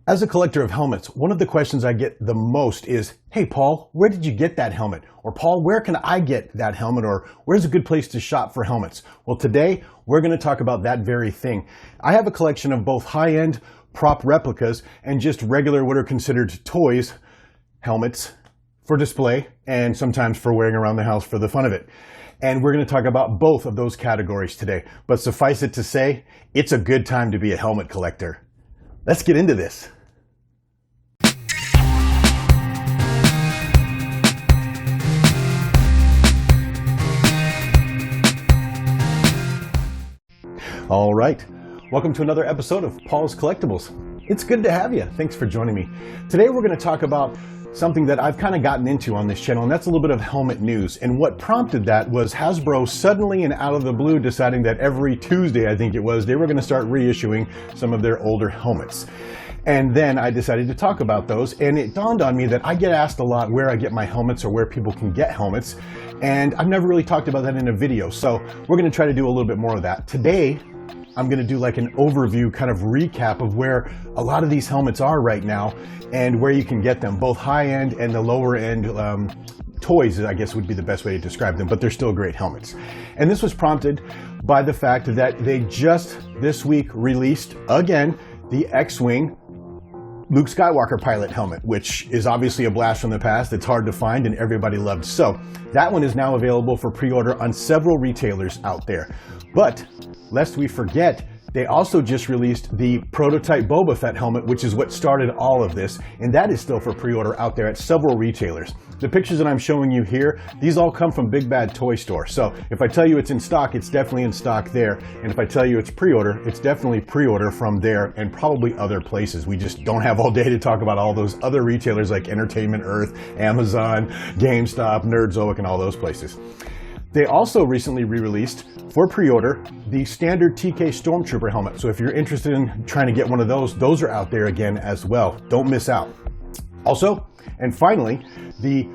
As a collector of helmets, one of the questions I get the most is, hey Paul, where did you get that helmet? Or Paul, where can I get that helmet? Or where's a good place to shop for helmets? Well, today we're going to talk about that very thing. I have a collection of both high-end prop replicas and just regular what are considered toys, helmets for display and sometimes for wearing around the house for the fun of it. And we're going to talk about both of those categories today. But suffice it to say, it's a good time to be a helmet collector. Let's get into this. All right, welcome to another episode of Paul's Collectibles. It's good to have you. Thanks for joining me. Today we're going to talk about something that I've kind of gotten into on this channel, and that's a little bit of helmet news. And what prompted that was Hasbro suddenly and out of the blue deciding that every Tuesday, I think it was, they were going to start reissuing some of their older helmets. And then I decided to talk about those, and it dawned on me that I get asked a lot where I get my helmets or where people can get helmets, and I've never really talked about that in a video, so we're going to try to do a little bit more of that. Today, I'm going to do like an overview kind of recap of where a lot of these helmets are right now and where you can get them, both high-end and the lower-end toys, I guess would be the best way to describe them, but they're still great helmets. And this was prompted by the fact that they just this week released, again, the X-Wing Luke Skywalker pilot helmet, which is obviously a blast from the past. It's hard to find and everybody loved. So that one is now available for pre-order on several retailers out there. But lest we forget, they also just released the prototype Boba Fett helmet, which is what started all of this, and that is still for pre-order out there at several retailers. The pictures that I'm showing you here, these all come from Big Bad Toy Store. So if I tell you it's in stock, it's definitely in stock there. And if I tell you it's pre-order, it's definitely pre-order from there and probably other places. We just don't have all day to talk about all those other retailers like Entertainment Earth, Amazon, GameStop, Nerdzoic, and all those places. They also recently re-released, for pre-order, the standard TK Stormtrooper helmet. So if you're interested in trying to get one of those are out there again as well. Don't miss out. Also, and finally, the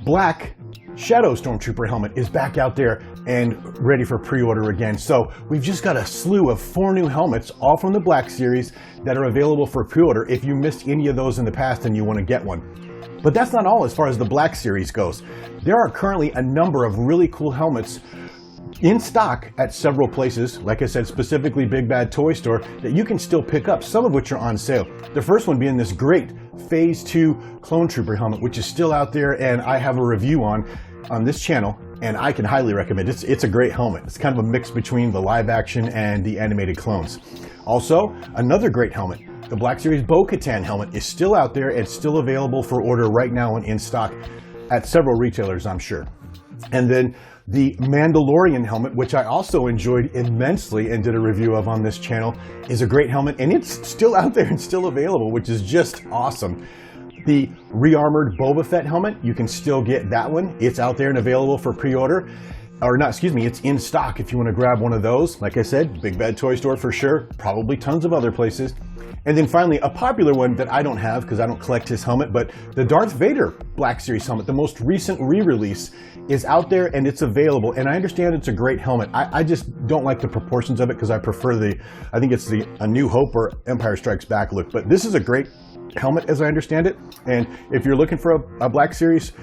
black Shadow Stormtrooper helmet is back out there and ready for pre-order again. So we've just got a slew of 4 new helmets, all from the Black Series, that are available for pre-order. If you missed any of those in the past and you want to get one. But that's not all as far as the Black Series goes. There are currently a number of really cool helmets in stock at several places, like I said, specifically Big Bad Toy Store, that you can still pick up, some of which are on sale. The first one being this great Phase 2 Clone Trooper helmet, which is still out there, and I have a review on this channel, and I can highly recommend it. It's a great helmet. It's kind of a mix between the live action and the animated clones. Also, another great helmet. The Black Series Katan helmet is still out there and still available for order right now and in stock at several retailers, I'm sure. And then the Mandalorian helmet, which I also enjoyed immensely and did a review of on this channel, is a great helmet, and it's still out there and still available, which is just awesome. The re-armored Boba Fett helmet, you can still get that one. It's out there and available for pre-order. Or not, excuse me, it's in stock if you want to grab one of those. Like I said, Big Bad Toy Store for sure, probably tons of other places. And then finally, a popular one that I don't have because I don't collect his helmet, but the Darth Vader Black Series helmet, the most recent re-release, is out there and it's available. And I understand it's a great helmet. I just don't like the proportions of it because I prefer I think it's A New Hope or Empire Strikes Back look. But this is a great helmet as I understand it. And if you're looking for a Black Series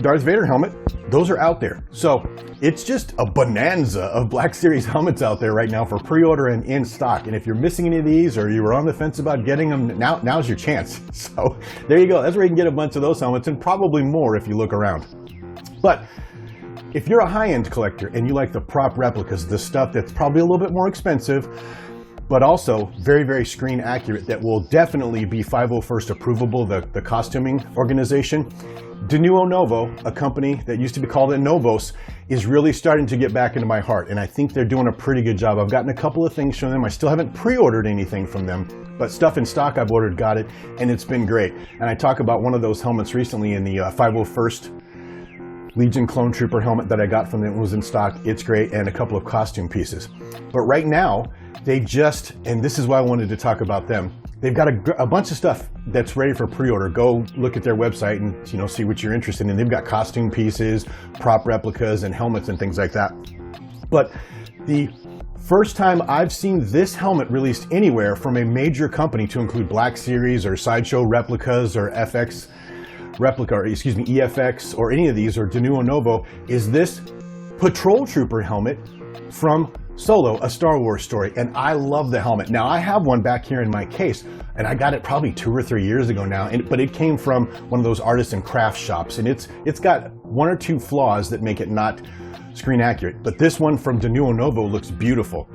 Darth Vader helmet, those are out there. So it's just a bonanza of Black Series helmets out there right now for pre-order and in stock. And if you're missing any of these or you were on the fence about getting them, now's your chance. So there you go. That's where you can get a bunch of those helmets and probably more if you look around. But if you're a high-end collector and you like the prop replicas, the stuff that's probably a little bit more expensive, but also very, very screen accurate, that will definitely be 501st approvable, the costuming organization, Denuo Novo, a company that used to be called Novos, is really starting to get back into my heart, and I think they're doing a pretty good job. I've gotten a couple of things from them. I still haven't pre-ordered anything from them, but stuff in stock I've ordered, got it, and it's been great. And I talk about one of those helmets recently in the 501st Legion Clone Trooper helmet that I got from them. It was in stock. It's great, and a couple of costume pieces. But right now, they just, and this is why I wanted to talk about them, they've got a bunch of stuff that's ready for pre-order. Go look at their website and see what you're interested in. They've got costume pieces, prop replicas, and helmets and things like that. But the First time I've seen this helmet released anywhere from a major company, to include Black Series or Sideshow Replicas or EFX, or any of these, or Denuo Novo, is this Patrol Trooper helmet from Solo, A Star Wars Story. And I love the helmet. Now, I have one back here in my case, and I got it probably 2 or 3 years ago now, but it came from one of those artisan craft shops, and it's got 1 or 2 flaws that make it not screen accurate. But this one from Denuo Novo looks beautiful.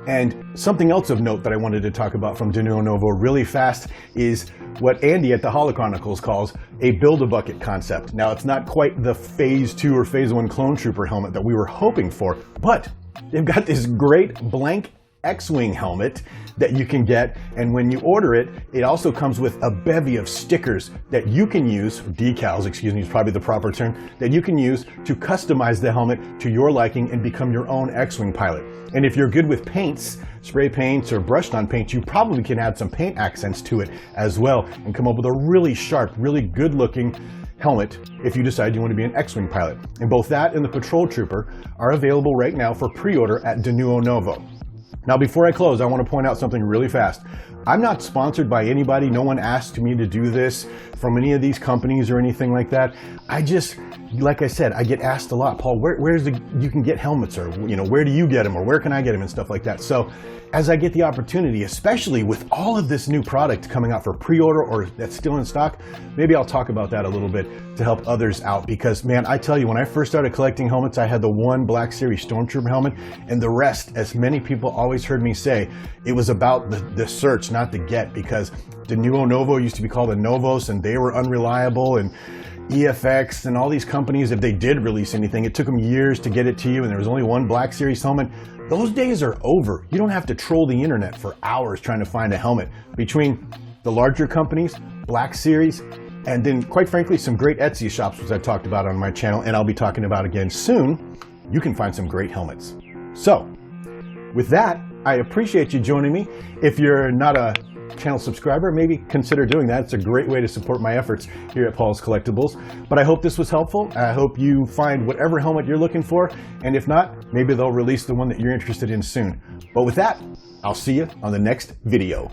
And something else of note that I wanted to talk about from Denuo Novo really fast is what Andy at the Holochronicles calls a Build-A-Bucket concept. Now, it's not quite the Phase 2 or Phase 1 Clone Trooper helmet that we were hoping for, but they've got this great blank X-Wing helmet that you can get, and when you order it, it also comes with a bevy of stickers that you can use, decals, excuse me, is probably the proper term, that you can use to customize the helmet to your liking and become your own X-Wing pilot. And if you're good with paints, spray paints or brushed on paint, you probably can add some paint accents to it as well and come up with a really sharp, really good looking helmet if you decide you want to be an X-Wing pilot. And both that and the Patrol Trooper are available right now for pre-order at Denuo Novo. Now, before I close, I want to point out something really fast. I'm not sponsored by anybody. No one asked me to do this from any of these companies or anything like that. I just, like I said, I get asked a lot, Paul, where's you can get helmets, or, you know, where do you get them, or where can I get them, and stuff like that. So as I get the opportunity, especially with all of this new product coming out for pre-order or that's still in stock, maybe I'll talk about that a little bit to help others out. Because, man, I tell you, when I first started collecting helmets, I had the one Black Series Stormtrooper helmet, and the rest, as many people always heard me say, it was about the search, not the get, because Denuo Novo used to be called a Novos, and they were unreliable, and EFX and all these companies, if they did release anything, it took them years to get it to you, and there was only one Black Series helmet. Those days are over. You don't have to troll the internet for hours trying to find a helmet. Between the larger companies, Black Series, and then, quite frankly, some great Etsy shops, which I've talked about on my channel, and I'll be talking about again soon, you can find some great helmets. So, with that, I appreciate you joining me. If you're not a channel subscriber, maybe consider doing that. It's a great way to support my efforts here at Paul's Collectibles. But I hope this was helpful. I hope you find whatever helmet you're looking for, and if not, maybe they'll release the one that you're interested in soon. But with that, I'll see you on the next video.